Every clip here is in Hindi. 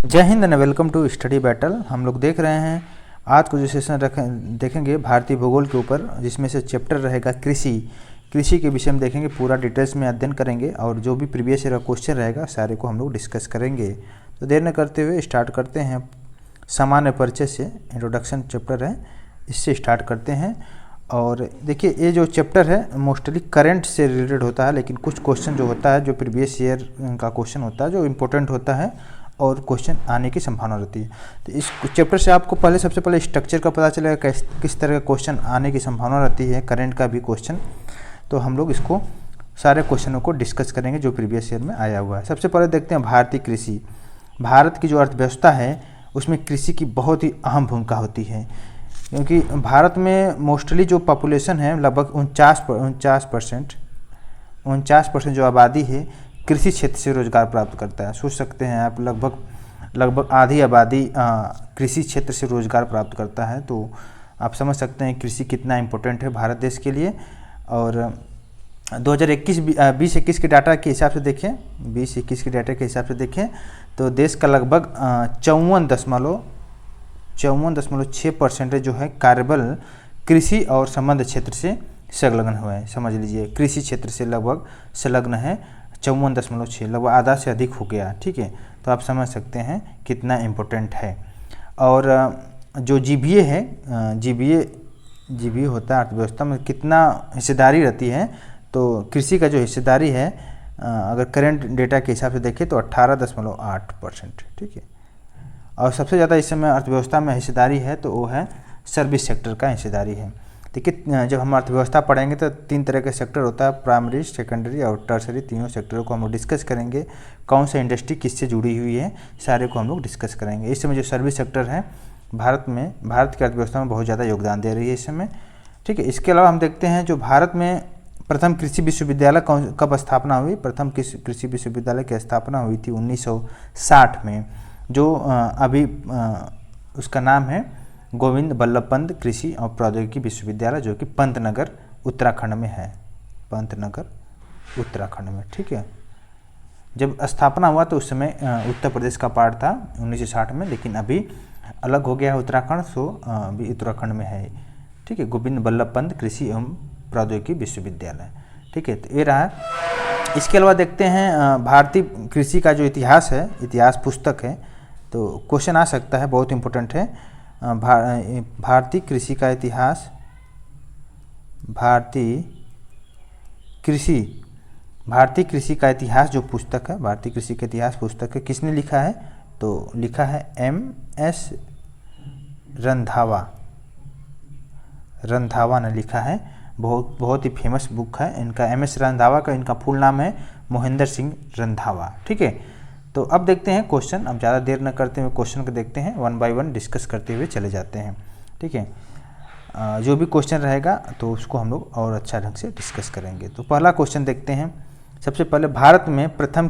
जय Hind and welcome to study battle. हम लोग देख रहे हैं आज को जो सेशन देखेंगे भारतीय भूगोल के ऊपर, जिसमें से चैप्टर रहेगा कृषि के विषय में देखेंगे, पूरा डिटेल्स में अध्ययन करेंगे और जो भी प्रीवियस ईयर का क्वेश्चन रहेगा सारे को हम लोग डिस्कस करेंगे। तो देर न करते हुए स्टार्ट करते हैं। सामान्य परिचय से इंट्रोडक्शन चैप्टर है, इससे स्टार्ट करते हैं। और देखिए ये जो चैप्टर है मोस्टली करंट से रिलेटेड होता है, लेकिन कुछ क्वेश्चन जो होता है जो प्रीवियस ईयर का क्वेश्चन होता है जो इम्पोर्टेंट होता है और क्वेश्चन आने की संभावना रहती है। तो इस चैप्टर से आपको सबसे पहले स्ट्रक्चर का पता चलेगा, किस तरह का क्वेश्चन आने की संभावना रहती है, करंट का भी क्वेश्चन। तो हम लोग इसको सारे क्वेश्चनों को डिस्कस करेंगे जो प्रीवियस ईयर में आया हुआ है। सबसे पहले देखते हैं भारतीय कृषि। भारत की जो अर्थव्यवस्था है उसमें कृषि की बहुत ही अहम भूमिका होती है, क्योंकि भारत में मोस्टली जो पॉपुलेशन है लगभग 49% जो आबादी है कृषि क्षेत्र से रोजगार प्राप्त करता है। सोच सकते हैं आप, लगभग आधी आबादी कृषि क्षेत्र से रोजगार प्राप्त करता है। तो आप समझ सकते हैं कृषि कितना इम्पोर्टेंट है भारत देश के लिए। और 2020-21 के डाटा के हिसाब से देखें, 20-21 के डाटा के हिसाब से देखें तो देश का लगभग 54.6% जो है कार्यबल कृषि और संबद्ध क्षेत्र से संलग्न हुआ है। समझ लीजिए कृषि क्षेत्र से लगभग संलग्न है 54.6, लगभग आधा से अधिक हो गया। ठीक है, तो आप समझ सकते हैं कितना इम्पोर्टेंट है। और जो जीबीए है, जीबीए होता है अर्थव्यवस्था में कितना हिस्सेदारी रहती है। तो कृषि का जो हिस्सेदारी है अगर करंट डेटा के हिसाब से देखें तो 18.8%। ठीक है, और सबसे ज़्यादा इस समय अर्थव्यवस्था में हिस्सेदारी है तो वो है सर्विस सेक्टर का हिस्सेदारी है। देखिए जब हम अर्थव्यवस्था पढ़ेंगे तो 3 तरह के सेक्टर होता है, प्राइमरी, सेकेंडरी और टर्सरी। तीनों सेक्टरों को हम लोग डिस्कस करेंगे। कौन सा इंडस्ट्री किससे जुड़ी हुई है सारे को हम लोग डिस्कस करेंगे। इस समय जो सर्विस सेक्टर है भारत की अर्थव्यवस्था में बहुत ज़्यादा योगदान दे रही है इस समय। ठीक है, इसके अलावा हम देखते हैं जो भारत में प्रथम कृषि विश्वविद्यालय कब स्थापना हुई। प्रथम कृषि विश्वविद्यालय की स्थापना हुई थी 1960 में, जो अभी उसका नाम है गोविंद बल्लभ पंत कृषि और प्रौद्योगिकी विश्वविद्यालय, जो कि पंतनगर उत्तराखंड में है। पंतनगर उत्तराखंड में। ठीक है, जब स्थापना हुआ तो उस समय उत्तर प्रदेश का पार्ट था 1960 में, लेकिन अभी अलग हो गया है उत्तराखंड, सो अभी उत्तराखंड में है। ठीक है, गोविंद बल्लभ पंत कृषि एवं प्रौद्योगिकी विश्वविद्यालय। ठीक है, तो ये रहा। इसके अलावा देखते हैं भारतीय कृषि का जो इतिहास है, इतिहास पुस्तक है, तो क्वेश्चन आ सकता है, बहुत इंपॉर्टेंट है। भारतीय कृषि का इतिहास, भारतीय कृषि का इतिहास जो पुस्तक है, भारतीय कृषि का इतिहास पुस्तक है, किसने लिखा है? तो लिखा है MS रंधावा ने लिखा है। बहुत ही फेमस बुक है इनका, MS रंधावा का इनका फुल नाम है मोहिंदर सिंह रंधावा। ठीक है, तो अब देखते हैं क्वेश्चन। अब ज़्यादा देर न करते हुए क्वेश्चन को देखते हैं, 1 बाय 1 डिस्कस करते हुए चले जाते हैं। ठीक है, जो भी क्वेश्चन रहेगा तो उसको हम लोग और अच्छा ढंग से डिस्कस करेंगे। तो पहला क्वेश्चन देखते हैं। सबसे पहले भारत में प्रथम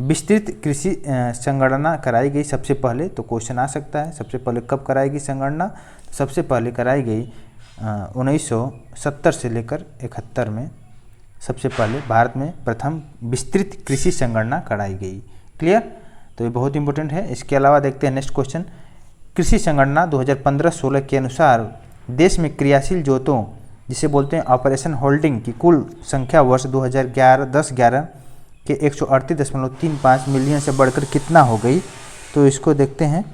विस्तृत कृषि संगणना कराई गई सबसे पहले, तो क्वेश्चन आ सकता है सबसे पहले कब कराई गई संगणना। सबसे पहले कराई गई 1970 से लेकर 71 में सबसे पहले भारत में प्रथम विस्तृत कृषि संगणना कराई गई। क्लियर, तो ये बहुत इंपॉर्टेंट है। इसके अलावा देखते हैं नेक्स्ट क्वेश्चन। कृषि संगणना 2015-16 के अनुसार देश में क्रियाशील जोतों, जिसे बोलते हैं ऑपरेशन होल्डिंग, की कुल संख्या वर्ष 2010-11 के 138.35 मिलियन से बढ़कर कितना हो गई। तो इसको देखते हैं,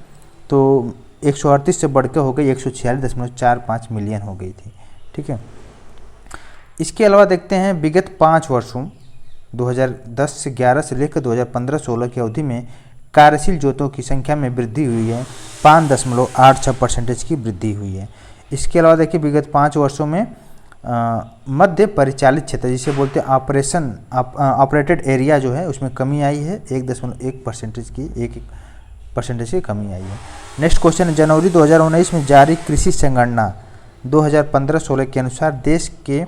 तो 138 से बढ़कर हो गई 146.45 मिलियन हो गई थी। ठीक है, इसके अलावा देखते हैं विगत 5 वर्षों 2010-11 से लेकर 2015-16 की अवधि में कार्यशील जोतों की संख्या में वृद्धि हुई है, 5.86% की वृद्धि हुई है। इसके अलावा देखिए विगत 5 वर्षों में मध्य परिचालित क्षेत्र, जिसे बोलते हैं ऑपरेटेड एरिया जो है, उसमें कमी आई है 1.1% की कमी आई है। नेक्स्ट क्वेश्चन, जनवरी 2019 में जारी कृषि संगणना 2015-16 के अनुसार देश के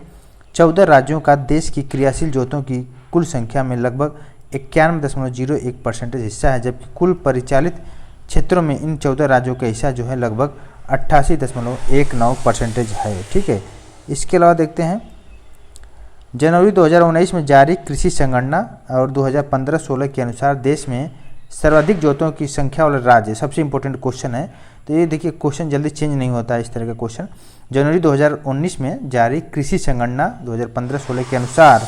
14 राज्यों का देश की क्रियाशील जोतों की कुल संख्या में लगभग 91.01% हिस्सा है, जबकि कुल परिचालित क्षेत्रों में इन 14 राज्यों का हिस्सा जो है लगभग 88.19% है। ठीक है, इसके अलावा देखते हैं जनवरी 2019 में जारी कृषि संगणना और 2015-16 के अनुसार देश में सर्वाधिक जोतों की संख्या वाला राज्य, सबसे इंपॉर्टेंट क्वेश्चन है। तो ये देखिए क्वेश्चन जल्दी चेंज नहीं होता है इस तरह का क्वेश्चन। जनवरी 2019 में जारी कृषि संगणना 2015-16 के अनुसार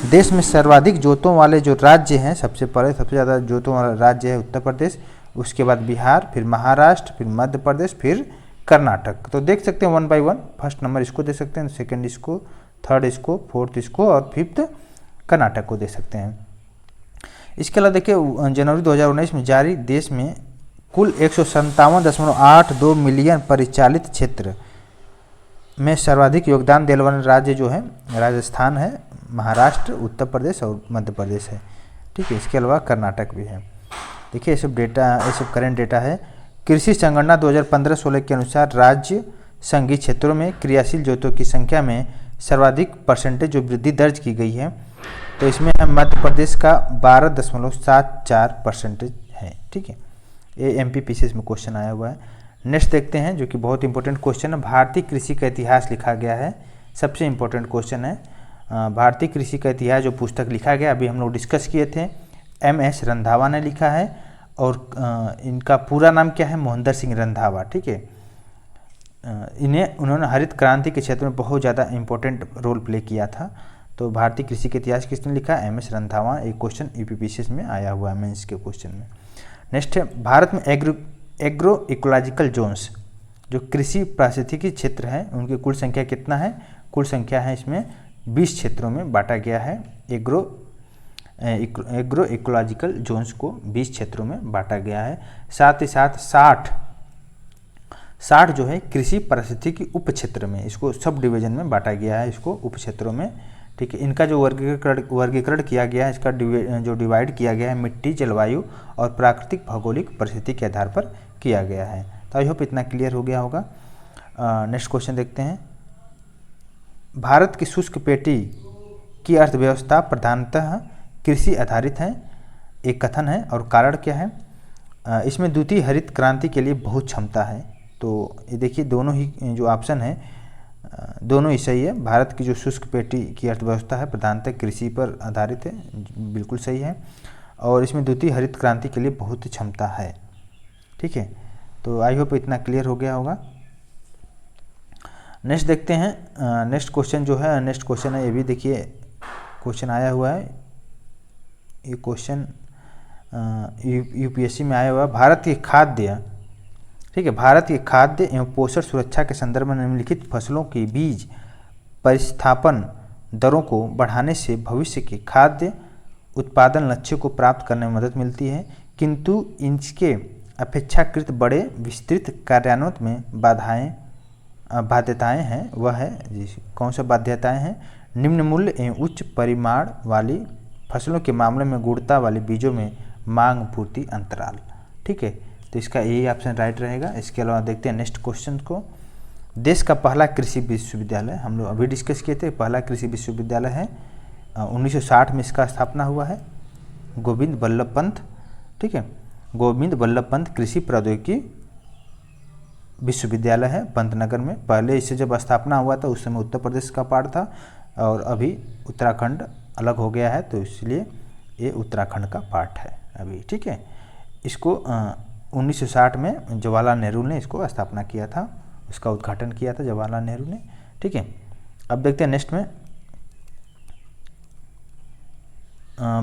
देश में सर्वाधिक जोतों वाले जो राज्य हैं, सबसे पहले सबसे ज़्यादा जोतों वाला राज्य है उत्तर प्रदेश, उसके बाद बिहार, फिर महाराष्ट्र, फिर मध्य प्रदेश, फिर कर्नाटक। तो देख सकते हैं 1 बाय 1, फर्स्ट नंबर इसको दे सकते हैं, सेकंड इसको, थर्ड इसको, फोर्थ इसको और फिफ्थ कर्नाटक को दे सकते हैं। इसके अलावा देखिए जनवरी 2019 में जारी देश में कुल 157.82 मिलियन परिचालित क्षेत्र में सर्वाधिक योगदान देने वाले राज्य जो है राजस्थान है, महाराष्ट्र, उत्तर प्रदेश और मध्य प्रदेश है। ठीक है, इसके अलावा कर्नाटक भी है। देखिए ये सब डेटा, ये सब करेंट डेटा है। कृषि संगणना 2015-16 के अनुसार राज्य संघीय क्षेत्रों में क्रियाशील जोतों की संख्या में सर्वाधिक परसेंटेज जो वृद्धि दर्ज की गई है, तो इसमें मध्य प्रदेश का 12.74% है। ठीक है, ये MPPCS में क्वेश्चन आया हुआ है। नेक्स्ट देखते हैं जो कि बहुत इंपॉर्टेंट क्वेश्चन है, भारतीय कृषि का इतिहास लिखा गया है। सबसे इंपॉर्टेंट क्वेश्चन है भारतीय कृषि का इतिहास, जो पुस्तक लिखा गया अभी हम लोग डिस्कस किए थे, MS रंधावा ने लिखा है और इनका पूरा नाम क्या है, मोहिंदर सिंह रंधावा। ठीक है, उन्होंने हरित क्रांति के क्षेत्र में बहुत ज़्यादा इंपॉर्टेंट रोल प्ले किया था। तो भारतीय कृषि का इतिहास किसने लिखा, MS रंधावा। एक क्वेश्चन UPPCS में आया हुआ है मेंस के क्वेश्चन में। नेक्स्ट है भारत में एग्रो इकोलॉजिकल जोन्स, जो कृषि पारिस्थितिकी क्षेत्र है, उनकी कुल संख्या कितना है, कुल संख्या है इसमें 20 क्षेत्रों में बांटा गया है। एग्रो इकोलॉजिकल जोन्स को 20 क्षेत्रों में बांटा गया है। साथ ही साथ 60 जो है कृषि पारिस्थितिकी उप क्षेत्र में, इसको सब डिवीजन में बांटा गया है, इसको उप क्षेत्रों में। ठीक है, इनका जो वर्गीकरण किया गया है, इसका जो डिवाइड किया गया है मिट्टी, जलवायु और प्राकृतिक भौगोलिक परिस्थिति के आधार पर किया गया है। तो आई होप इतना क्लियर हो गया होगा। नेक्स्ट क्वेश्चन देखते हैं। भारत की शुष्क पेटी की अर्थव्यवस्था प्रधानतः कृषि आधारित है, एक कथन है, और कारण क्या है, इसमें द्वितीय हरित क्रांति के लिए बहुत क्षमता है। तो ये देखिए दोनों ही जो ऑप्शन है दोनों ही सही है। भारत की जो शुष्क पेटी की अर्थव्यवस्था है प्रधानतः कृषि पर आधारित है, बिल्कुल सही है, और इसमें द्वितीय हरित क्रांति के लिए बहुत क्षमता है। ठीक है, तो आई होप इतना क्लियर हो गया होगा। नेक्स्ट देखते हैं। नेक्स्ट क्वेश्चन जो है, नेक्स्ट क्वेश्चन है, ये भी देखिए क्वेश्चन आया हुआ है। ये क्वेश्चन UPSC में आया हुआ है। भारत की खाद्य, ठीक है, भारत की खाद्य एवं पोषण सुरक्षा के संदर्भ में निम्नलिखित फसलों की बीज परिस्थापन दरों को बढ़ाने से भविष्य के खाद्य उत्पादन लक्ष्यों को प्राप्त करने में मदद मिलती है, किंतु इनके अपेक्षाकृत बड़े विस्तृत कार्यान्वयन में बाध्यताएं हैं। वह है कौन सा बाध्यताएं हैं, निम्न मूल्य एवं उच्च परिमाण वाली फसलों के मामले में गुणवत्ता वाले बीजों में मांग पूर्ति अंतराल। ठीक है, तो इसका यही ऑप्शन राइट रहेगा। इसके अलावा देखते हैं नेक्स्ट क्वेश्चन को। देश का पहला कृषि विश्वविद्यालय, हम लोग अभी डिस्कस किए थे, पहला कृषि विश्वविद्यालय है 1960 में इसका स्थापना हुआ है, गोविंद बल्लभ पंत। ठीक है, गोविंद बल्लभ पंत कृषि प्रौद्योगिकी विश्वविद्यालय है पंतनगर में। पहले इससे जब स्थापना हुआ था उस समय उत्तर प्रदेश का पार्ट था, और अभी उत्तराखंड अलग हो गया है, तो इसलिए ये उत्तराखंड का पार्ट है अभी। ठीक है, इसको 1960 में जवाहरलाल नेहरू ने इसको स्थापना किया था, उसका उद्घाटन किया था जवाहरलाल नेहरू ने। ठीक है, अब देखते हैं नेक्स्ट में।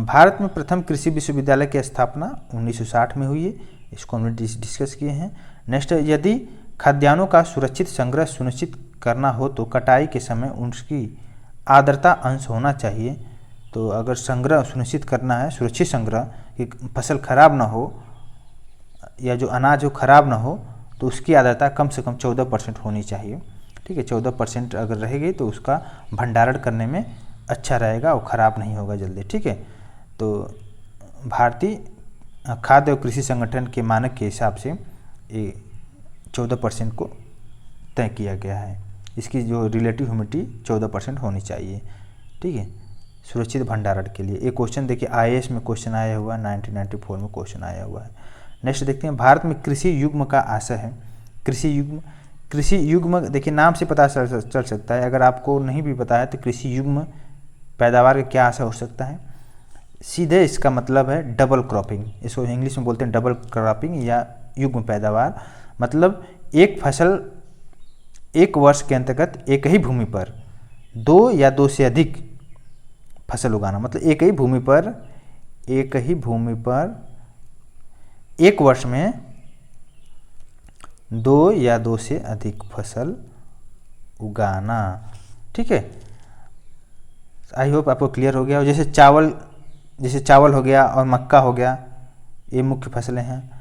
भारत में प्रथम कृषि विश्वविद्यालय की स्थापना 1960 में हुई है, इसको हमने डिस्कस किए हैं। नेक्स्ट, यदि खाद्यान्नों का सुरक्षित संग्रह सुनिश्चित करना हो तो कटाई के समय उसकी आर्द्रता अंश होना चाहिए। तो अगर संग्रह सुनिश्चित करना है, सुरक्षित संग्रह, कि फसल खराब ना हो या जो अनाज हो खराब ना हो, तो उसकी आर्द्रता कम से कम 14% होनी चाहिए। ठीक है, 14% अगर रहेगी तो उसका भंडारण करने में अच्छा रहेगा और ख़राब नहीं होगा जल्दी। ठीक है, तो भारतीय खाद्य और कृषि संगठन के मानक के हिसाब से ये 14% को तय किया गया है। इसकी जो रिलेटिव ह्यूमिडिटी 14% होनी चाहिए। ठीक है, सुरक्षित भंडारण के लिए। ये क्वेश्चन देखिए IAS में क्वेश्चन आया हुआ है, 1994 में क्वेश्चन आया हुआ है। नेक्स्ट देखते हैं, भारत में कृषि युग्म का आशय है। कृषि युग्म देखिए नाम से पता चल सकता है, अगर आपको नहीं भी पता है तो कृषि युग्म पैदावार का क्या आशय हो सकता है। सीधे इसका मतलब है डबल क्रॉपिंग, इसको इंग्लिश में बोलते हैं डबल क्रॉपिंग या युग्म पैदावार। मतलब एक फसल एक वर्ष के अंतर्गत एक ही भूमि पर दो या दो से अधिक फसल उगाना। मतलब एक ही भूमि पर एक वर्ष में दो या दो से अधिक फसल उगाना। ठीक है, आई होप आपको क्लियर हो गया। और जैसे चावल हो गया और मक्का हो गया, ये मुख्य फसलें हैं।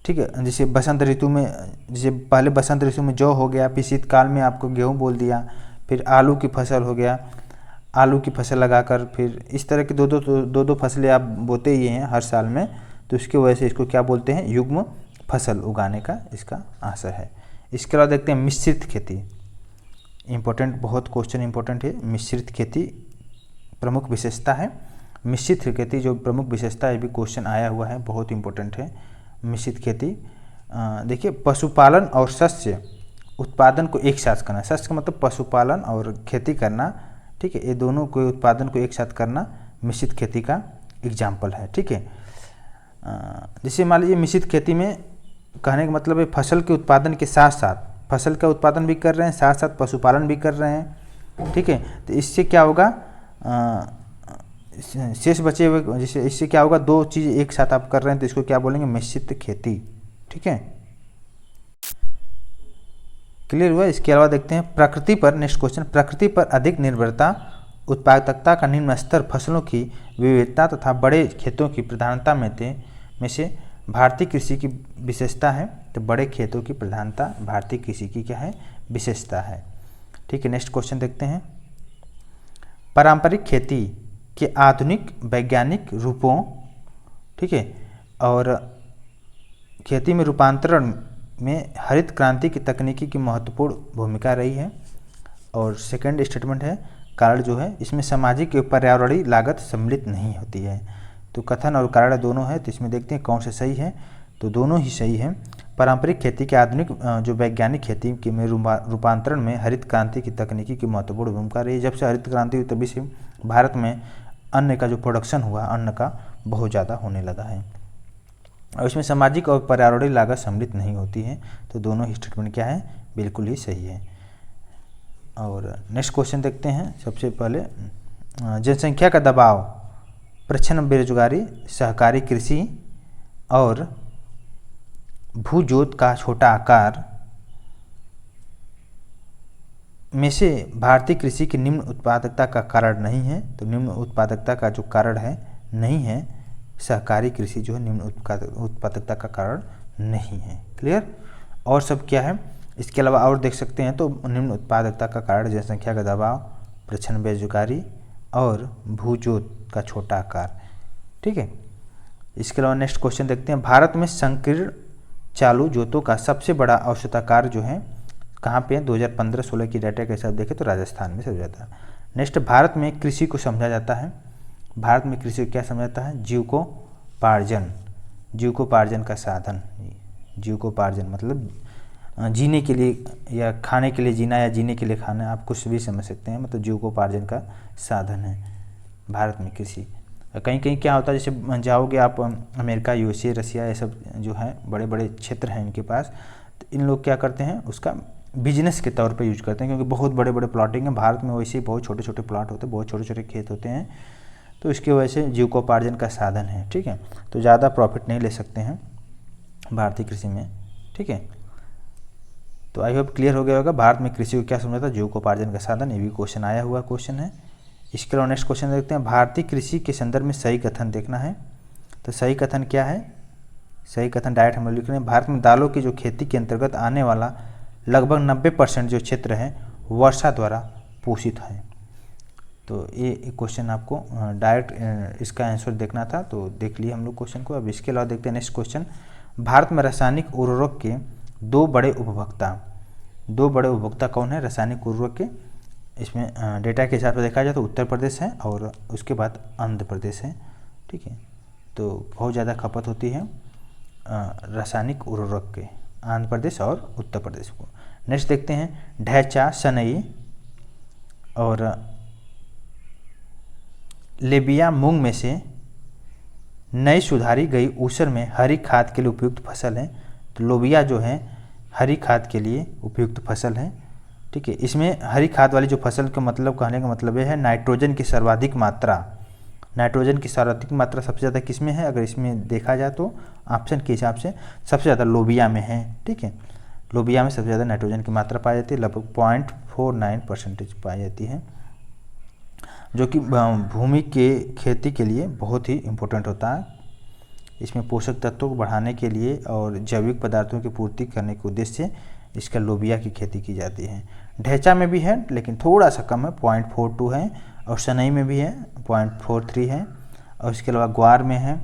ठीक है, जैसे बसंत ऋतु में, जैसे पहले बसंत ऋतु में जौ हो गया, फिर शीतकाल में आपको गेहूँ बोल दिया, फिर आलू की फसल हो गया, आलू की फसल लगाकर फिर इस तरह की दो दो फसलें आप बोते ही हैं हर साल में। तो इसकी वजह से इसको क्या बोलते हैं, युग्म फसल उगाने का इसका आशय है। इसके अलावा देखते हैं मिश्रित खेती, इम्पोर्टेंट, बहुत क्वेश्चन इम्पोर्टेंट है। मिश्रित खेती प्रमुख विशेषता है। मिश्रित खेती जो प्रमुख विशेषता है, भी क्वेश्चन आया हुआ है, बहुत इंपॉर्टेंट है। मिश्रित खेती देखिए, पशुपालन और शस्य उत्पादन को एक साथ करना। शस्य का मतलब पशुपालन और खेती करना। ठीक है, ये दोनों को उत्पादन को एक साथ करना मिश्रित खेती का एग्जाम्पल है। ठीक है, जैसे मान लीजिए मिश्रित खेती में कहने का मतलब है फसल के उत्पादन के साथ साथ फसल का उत्पादन भी कर रहे हैं, साथ साथ पशुपालन भी कर रहे हैं। ठीक है, तो इससे क्या होगा, शेष बचे हुए, जैसे इससे क्या होगा, दो चीज़ एक साथ आप कर रहे हैं, तो इसको क्या बोलेंगे, मिश्रित खेती। ठीक है, क्लियर हुआ। इसके अलावा देखते हैं प्रकृति पर, नेक्स्ट क्वेश्चन, प्रकृति पर अधिक निर्भरता, उत्पादकता का निम्न स्तर, फसलों की विविधता तथा बड़े खेतों की प्रधानता में से भारतीय कृषि की विशेषता है। तो बड़े खेतों की प्रधानता भारतीय कृषि की क्या है, विशेषता है। ठीक है, नेक्स्ट क्वेश्चन देखते हैं, पारंपरिक खेती के आधुनिक वैज्ञानिक रूपों, ठीक है, और खेती में रूपांतरण में हरित क्रांति की तकनीकी की महत्वपूर्ण भूमिका रही है। और सेकंड स्टेटमेंट है, कारण जो है इसमें सामाजिक एवं पर्यावरणीय लागत सम्मिलित नहीं होती है। तो कथन और कारण दोनों है, तो इसमें देखते हैं कौन सा सही है। तो दोनों ही सही है। पारंपरिक खेती के आधुनिक जो वैज्ञानिक खेती के में रूपांतरण में हरित क्रांति की तकनीकी की महत्वपूर्ण भूमिका रही है। जब से हरित क्रांति हुई तभी से भारत में अन्न का जो प्रोडक्शन हुआ, अन्न का बहुत ज़्यादा होने लगा है। और इसमें सामाजिक और पर्यावरणीय लागत सम्मिलित नहीं होती है। तो दोनों ही स्टेटमेंट क्या है, बिल्कुल ही सही है। और नेक्स्ट क्वेश्चन देखते हैं। सबसे पहले जनसंख्या का दबाव, प्रच्छन्न बेरोजगारी, सहकारी कृषि और भूजोत का छोटा आकार में से भारतीय कृषि की निम्न उत्पादकता का कारण नहीं है। तो निम्न उत्पादकता का जो कारण है नहीं है, सहकारी कृषि जो है निम्न उत्पादकता का कारण नहीं है। क्लियर। और सब क्या है, इसके अलावा और देख सकते हैं। तो निम्न उत्पादकता का कारण जनसंख्या का दबाव, प्रच्छन्न बेरोजगारी और भूजोत का छोटा आकार। ठीक है। इसके अलावा नेक्स्ट क्वेश्चन देखते हैं। भारत में संकीर्ण चालू जोतों का सबसे बड़ा औसताकार जो है कहाँ पे है, 2015-16 की डाटा के हिसाब देखें तो राजस्थान में सबसे ज़्यादा। नेक्स्ट, भारत में कृषि को समझा जाता है, भारत में कृषि को क्या समझा जाता है, जीविकोपार्जन, जीविकोपार्जन का साधन। जीविकोपार्जन मतलब जीने के लिए या खाने के लिए जीना या जीने के लिए खाना, आप कुछ भी समझ सकते हैं। मतलब जीविकोपार्जन का साधन है भारत में कृषि। कहीं कहीं क्या होता है, जैसे जाओगे आप अमेरिका, यूएसए, रसिया, ये सब जो है बड़े बड़े क्षेत्र हैं इनके पास, तो इन लोग क्या करते हैं, उसका बिजनेस के तौर पे यूज करते हैं, क्योंकि बहुत बड़े बड़े प्लॉटिंग है। भारत में वैसे ही बहुत छोटे छोटे प्लॉट होते हैं, बहुत छोटे छोटे खेत होते हैं, तो इसकी वजह से जीविकोपार्जन का साधन है। ठीक है, तो ज़्यादा प्रॉफिट नहीं ले सकते हैं भारतीय कृषि में। ठीक है, तो आई होप क्लियर हो गया होगा। भारत में कृषि को क्या समझा था, जीविकोपार्जन का साधन। ये भी क्वेश्चन आया हुआ क्वेश्चन है। इसके अलावा नेक्स्ट क्वेश्चन देखते हैं। भारतीय कृषि के संदर्भ में सही कथन देखना है। तो सही कथन क्या है, सही कथन डायरेक्ट हम लिख रहे हैं। भारत में दालों की जो खेती के अंतर्गत आने वाला लगभग 90% जो क्षेत्र है वर्षा द्वारा पोषित है। तो ये क्वेश्चन आपको डायरेक्ट इसका आंसर देखना था, तो देख लिए हम लोग क्वेश्चन को। अब इसके अलावा देखते हैं नेक्स्ट क्वेश्चन। भारत में रासायनिक उर्वरक के दो बड़े उपभोक्ता कौन है, रासायनिक उर्वरक के? इसमें डेटा के हिसाब से देखा जाए तो उत्तर प्रदेश है और उसके बाद आंध्र प्रदेश है। ठीक है, तो बहुत ज़्यादा खपत होती है रासायनिक उर्वरक के, आंध्र प्रदेश और उत्तर प्रदेश को। नेक्स्ट देखते हैं। ढैंचा, सनई और लेबिया मूंग में से नई सुधारी गई ऊसर में हरी खाद के लिए उपयुक्त फसल है। तो लोबिया जो है हरी खाद के लिए उपयुक्त फसल है। ठीक है, इसमें हरी खाद वाली जो फसल का मतलब कहने का मतलब ये है नाइट्रोजन की सर्वाधिक मात्रा, नाइट्रोजन की सर्वाधिक मात्रा सबसे ज़्यादा किस में है, अगर इसमें देखा जाए तो ऑप्शन के हिसाब से सबसे ज़्यादा लोबिया में है। ठीक है, लोबिया में सबसे ज़्यादा नाइट्रोजन की मात्रा पाई जाती है, लगभग 0.49% पाई जाती है, जो कि भूमि के खेती के लिए बहुत ही इम्पोर्टेंट होता है। इसमें पोषक तत्वों को बढ़ाने के लिए और जैविक पदार्थों की पूर्ति करने के उद्देश्य से इसका लोबिया की खेती की जाती है। ढैंचा में भी है लेकिन थोड़ा सा कम है, 0.42 है, और सनई में भी है 0.43 है, और इसके अलावा ग्वार में है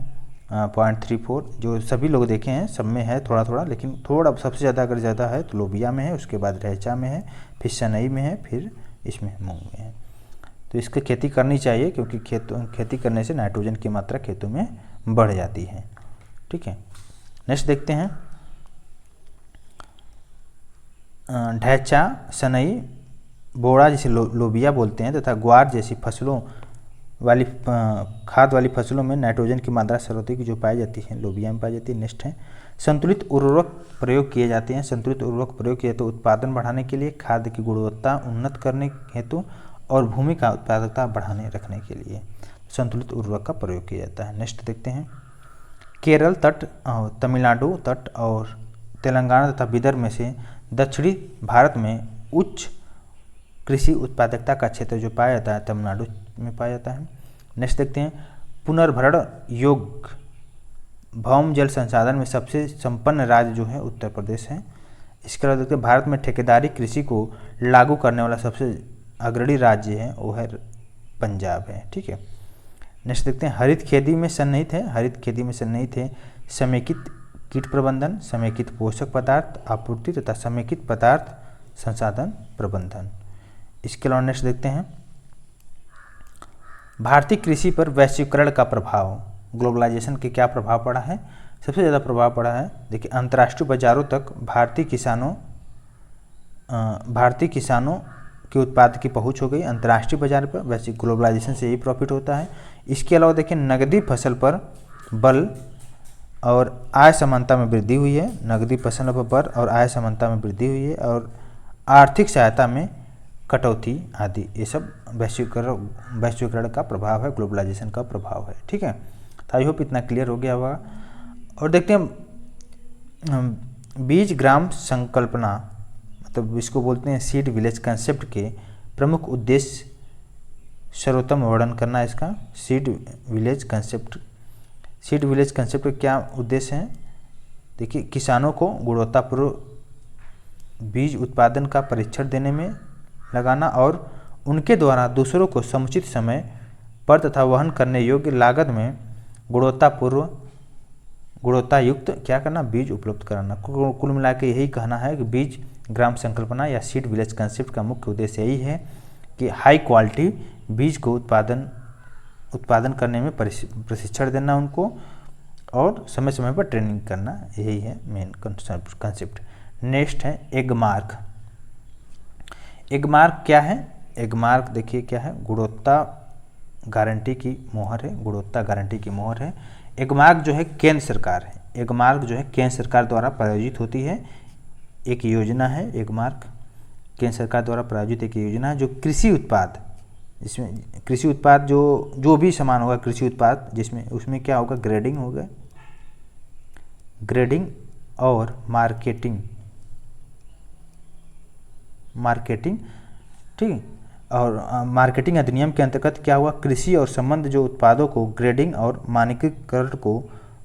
0.34। जो सभी लोग देखे हैं सब में है थोड़ा थोड़ा, लेकिन थोड़ा सबसे ज़्यादा अगर ज़्यादा है तो लोबिया में है, उसके बाद ढैंचा में है, फिर सनई में है, फिर इसमें मूंग में है। तो इसकी खेती करनी चाहिए क्योंकि खेती करने से नाइट्रोजन की मात्रा खेतों में बढ़ जाती है। ठीक है, नेक्स्ट देखते हैं ढैंचा, सनई, बोड़ा जिसे लोबिया बोलते हैं तथा ग्वार जैसी फसलों वाली खाद वाली फसलों में नाइट्रोजन की मात्रा सर्वाधिक जो पाई जाती है लोबिया में पाई जाती है। नेक्स्ट है संतुलित उर्वरक प्रयोग किए जाते हैं। संतुलित उर्वरक प्रयोग किए तो उत्पादन बढ़ाने के लिए, खाद की गुणवत्ता उन्नत करने हेतु और भूमि का उत्पादकता बढ़ाने रखने के लिए संतुलित उर्वरक का प्रयोग किया जाता है। नेक्स्ट देखते हैं केरल तट, तमिलनाडु तट और तेलंगाना तथा विदर्भ में से दक्षिणी भारत में उच्च कृषि उत्पादकता का क्षेत्र जो पाया जाता है तमिलनाडु में पाया जाता है। नेक्स्ट देखते हैं पुनर्भरण योग्य भौम जल संसाधन में सबसे संपन्न राज्य जो है उत्तर प्रदेश है। इसके अलावा देखते हैं भारत में ठेकेदारी कृषि को लागू करने वाला सबसे अग्रणी राज्य है वो है पंजाब है। ठीक है, नेक्स्ट देखते हैं हरित खेती में सन्निहित है। हरित खेती में सन्निहित है समेकित कीट प्रबंधन, समेकित पोषक पदार्थ आपूर्ति तथा समेकित पदार्थ संसाधन प्रबंधन। इसके अलावा नेक्स्ट देखते हैं भारतीय कृषि पर वैश्वीकरण का प्रभाव, ग्लोबलाइजेशन के क्या प्रभाव पड़ा है। सबसे ज़्यादा प्रभाव पड़ा है देखिए अंतर्राष्ट्रीय बाजारों तक भारतीय किसानों के उत्पाद की पहुंच हो गई अंतर्राष्ट्रीय बाजार पर। वैसे ग्लोबलाइजेशन से यही प्रॉफिट होता है। इसके अलावा देखिए नकदी फसल पर बल और आय समानता में वृद्धि हुई है। नकदी फसल पर बल और आय समानता में वृद्धि हुई है और आर्थिक सहायता में कटौती आदि, ये सब वैश्वीकरण का प्रभाव है, ग्लोबलाइजेशन का प्रभाव है। ठीक है, तो आई होप इतना क्लियर हो गया होगा। और देखते हैं बीज ग्राम संकल्पना, मतलब इसको बोलते हैं सीड विलेज कंसेप्ट के प्रमुख उद्देश्य सर्वोत्तम वर्णन करना है इसका। सीड विलेज कंसेप्ट का क्या उद्देश्य है, देखिए किसानों को गुणवत्तापूर्ण बीज उत्पादन का परीक्षण देने में लगाना और उनके द्वारा दूसरों को समुचित समय पर तथा वहन करने योग्य लागत में गुणवत्तायुक्त क्या करना, बीज उपलब्ध कराना। कुल मिला के यही कहना है कि बीज ग्राम संकल्पना या सीड विलेज कंसेप्ट का मुख्य उद्देश्य यही है कि हाई क्वालिटी बीज को उत्पादन करने में प्रशिक्षण देना उनको और समय समय पर ट्रेनिंग करना, यही है मेन कंसेप्ट। नेक्स्ट है एगमार्क। एगमार्क क्या है, एगमार्क देखिए क्या है, गुणवत्ता गारंटी की मोहर है, गुणवत्ता गारंटी की मोहर है। एगमार्क जो है केंद्र सरकार है, एगमार्क जो है केंद्र सरकार द्वारा प्रायोजित होती है एक योजना है। एगमार्क केंद्र सरकार द्वारा प्रायोजित एक योजना है जो कृषि उत्पाद, इसमें कृषि उत्पाद जो भी सामान होगा कृषि उत्पाद जिसमें उसमें क्या होगा, ग्रेडिंग होगा, ग्रेडिंग और मार्केटिंग, ठीक है। और मार्केटिंग अधिनियम के अंतर्गत क्या हुआ, कृषि और संबंध जो उत्पादों को ग्रेडिंग और मानकीकरण को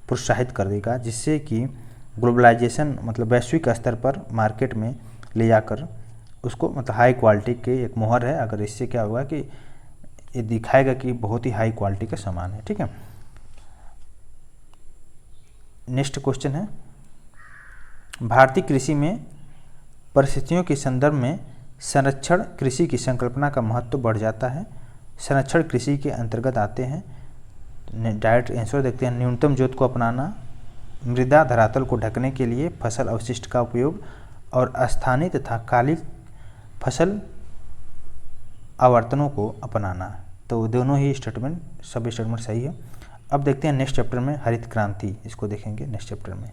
प्रोत्साहित कर देगा, जिससे कि ग्लोबलाइजेशन मतलब वैश्विक स्तर पर मार्केट में ले जाकर उसको मतलब हाई क्वालिटी के एक मोहर है। अगर इससे क्या होगा कि ये दिखाएगा कि बहुत ही हाई क्वालिटी का सामान है। ठीक है, नेक्स्ट क्वेश्चन है भारतीय कृषि में परिस्थितियों के संदर्भ में संरक्षण कृषि की संकल्पना का महत्व बढ़ जाता है। संरक्षण कृषि के अंतर्गत आते हैं, डायरेक्ट आंसर देखते हैं, न्यूनतम जोत को अपनाना, मृदा धरातल को ढकने के लिए फसल अवशिष्ट का उपयोग और स्थानीय तथा कालिक फसल आवर्तनों को अपनाना। तो दोनों ही स्टेटमेंट, सब स्टेटमेंट सही है। अब देखते हैं नेक्स्ट चैप्टर में हरित क्रांति, इसको देखेंगे नेक्स्ट चैप्टर में।